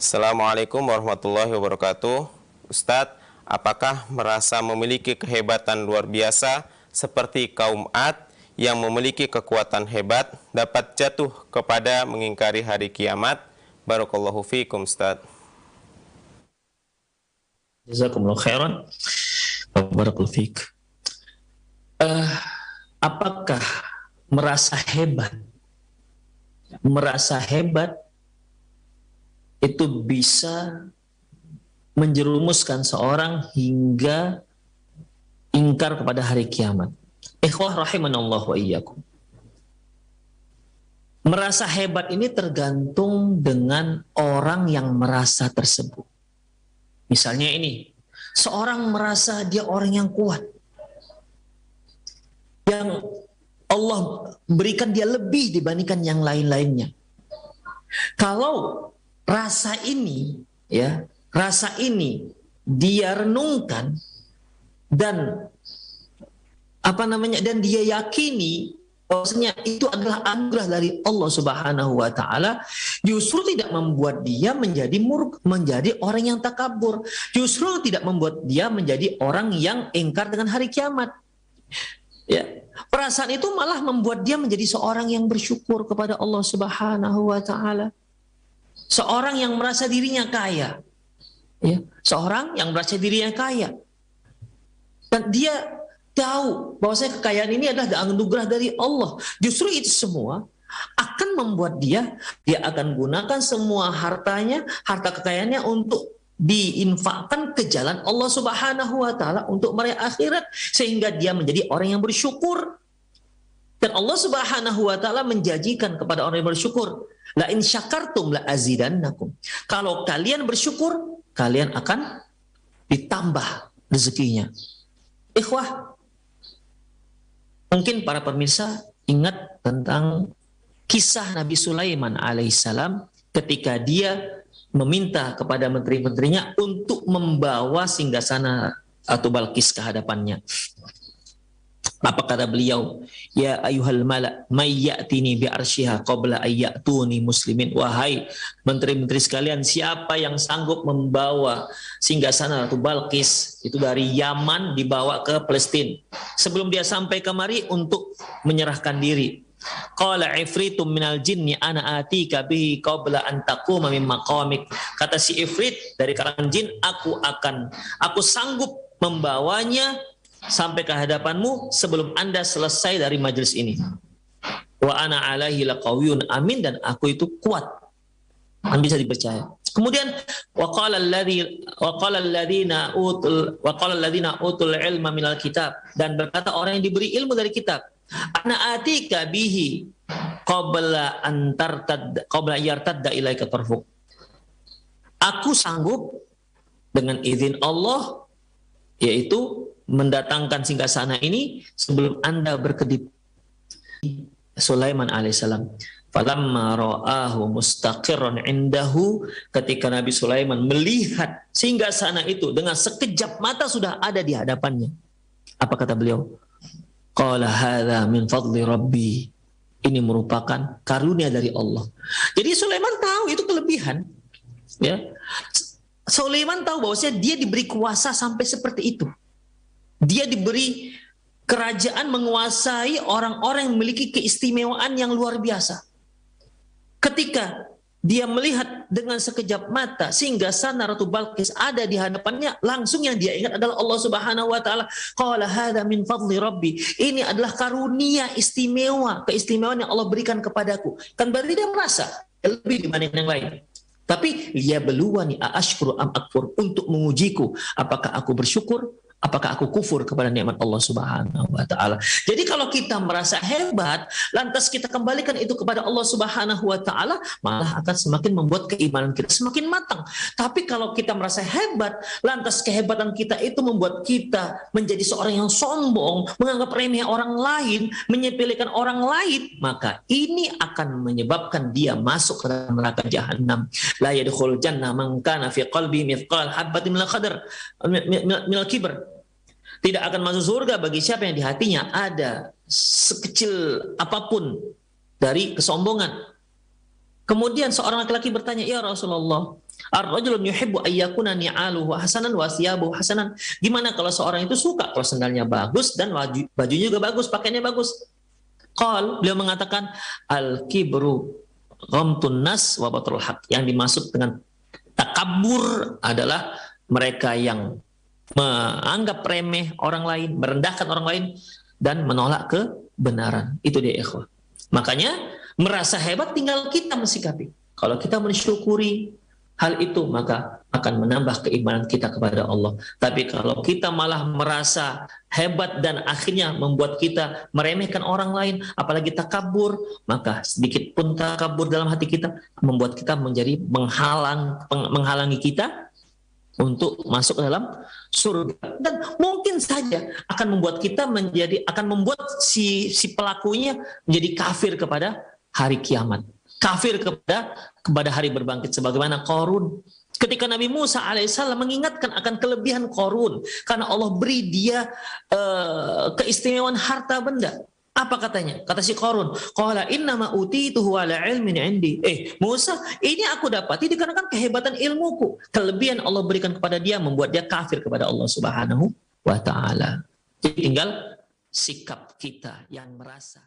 Assalamualaikum warahmatullahi wabarakatuh. Ustadz, apakah merasa memiliki kehebatan luar biasa seperti kaum Ad yang memiliki kekuatan hebat dapat jatuh kepada mengingkari hari kiamat? Barakallahu fiikum, Ustadz. Jazakumullah khairan. Barakallahu fiik. Apakah merasa hebat? Merasa hebat itu bisa menjerumuskan seorang hingga ingkar kepada hari kiamat. Ikhwah rahimanallah wa iyyakum. Merasa hebat ini tergantung dengan orang yang merasa tersebut. Misalnya ini, seorang merasa dia orang yang kuat, yang Allah berikan dia lebih dibandingkan yang lain-lainnya. Kalau rasa ini, rasa ini dia renungkan dan dan dia yakini bahwasanya itu adalah anugerah dari Allah Subhanahu wa taala, justru tidak membuat dia menjadi orang yang takabur, justru tidak membuat dia menjadi orang yang ingkar dengan hari kiamat. Ya, perasaan itu malah membuat dia menjadi seorang yang bersyukur kepada Allah Subhanahu wa taala. Seorang yang merasa dirinya kaya, seorang yang merasa dirinya kaya, dan dia tahu bahwasanya kekayaan ini adalah anugerah dari Allah. Justru itu semua akan membuat dia akan gunakan semua hartanya, harta kekayaannya untuk diinfakkan ke jalan Allah Subhanahu wa taala untuk meraih akhirat, sehingga dia menjadi orang yang bersyukur. Dan Allah Subhanahu wa taala menjanjikan kepada orang yang bersyukur, la in syakartum la azidannakum. Kalau kalian bersyukur, kalian akan ditambah rezekinya. Ikhwah, mungkin para pemirsa ingat tentang kisah Nabi Sulaiman alaihissalam ketika dia meminta kepada menteri-menterinya untuk membawa singgasana atau Balkis ke hadapannya. Apa kata beliau? Ya ayuhal mala' may ya'tini bi arsyiha qabla ayyatuni muslimin. Wahai menteri-menteri sekalian, siapa yang sanggup membawa singgasana Ratu Balkis itu dari Yaman dibawa ke Palestina sebelum dia sampai kemari untuk menyerahkan diri? Qala ifritum minal jinni ana atika bihi qabla an taquma min maqamik. Kata si ifrit dari kalangan jin, aku sanggup membawanya sampai ke hadapanmu sebelum Anda selesai dari majelis ini. Wa ana alaihi laqawiyyun amin, dan aku itu kuat dan bisa dipercaya. Kemudian wa qala alladziina utul ilma minal kitab, dan berkata orang yang diberi ilmu dari kitab, ana atika bihi qabla yartadda ilaika tarfuk. Aku sanggup dengan izin Allah, yaitu mendatangkan singgasana ini sebelum Anda berkedip. Sulaiman alaihissalam, falamma ra'ahu mustaqirran indahu, ketika Nabi Sulaiman melihat singgasana itu dengan sekejap mata sudah ada di hadapannya, apa kata beliau? Qala hadza min fadli rabbi. Ini merupakan karunia dari Allah. Jadi Sulaiman tahu itu kelebihan, ya. Sulaiman tahu bahwasanya dia diberi kuasa sampai seperti itu. Dia diberi kerajaan menguasai orang-orang yang memiliki keistimewaan yang luar biasa. Ketika dia melihat dengan sekejap mata singgasana Ratu Balkis ada di hadapannya, langsung yang dia ingat adalah Allah Subhanahu wa taala. Qala hadza min fadli rabbi. Ini adalah karunia istimewa, keistimewaan yang Allah berikan kepadaku. Kan berarti dia merasa lebih dibanding yang lain. Tapi dia beluani aashkuru am akfur, untuk mengujiku apakah aku bersyukur, apakah aku kufur kepada nikmat Allah Subhanahu wa taala. Jadi kalau kita merasa hebat, lantas kita kembalikan itu kepada Allah Subhanahu wa taala, malah akan semakin membuat keimanan kita semakin matang. Tapi kalau kita merasa hebat, lantas kehebatan kita itu membuat kita menjadi seorang yang sombong, menganggap remeh orang lain, menyepelekan orang lain, maka ini akan menyebabkan dia masuk ke dalam neraka jahanam. La yadkhul jannah man kana fi qalbi mithqal habatin minal kibr. Tidak akan masuk surga bagi siapa yang di hatinya ada sekecil apapun dari kesombongan. Kemudian seorang laki-laki bertanya, ya Rasulullah, Ar-rajulun yuhibbu ayyakuna ni'aluhu hasanan wa thiyabuhu hasanan. Gimana kalau seorang itu suka kalau sendalnya bagus dan bajunya juga bagus, pakaiannya bagus. Beliau mengatakan al-kibru ghamtun nas wa batrul haq. Yang dimaksud dengan takabur adalah mereka yang menganggap remeh orang lain, merendahkan orang lain dan menolak kebenaran. Itu dia ikhwah. Makanya merasa hebat tinggal kita mensikapi. Kalau kita mensyukuri hal itu, maka akan menambah keimanan kita kepada Allah. Tapi kalau kita malah merasa hebat dan akhirnya membuat kita meremehkan orang lain, apalagi takabur, maka sedikit pun takabur dalam hati kita membuat kita menjadi menghalangi kita untuk masuk ke dalam surga. Dan mungkin saja akan membuat kita akan membuat si pelakunya menjadi kafir kepada hari kiamat. Kafir kepada hari berbangkit, sebagaimana Qarun. Ketika Nabi Musa alaihissalam mengingatkan akan kelebihan Qarun, karena Allah beri dia keistimewaan harta benda. Apa katanya? Kata si Qarun, qala innama utituhu ala ilmin indi. Musa, ini aku dapati dikarenakan kehebatan ilmuku. Kelebihan Allah berikan kepada dia membuat dia kafir kepada Allah Subhanahu wa taala. Jadi tinggal sikap kita yang merasa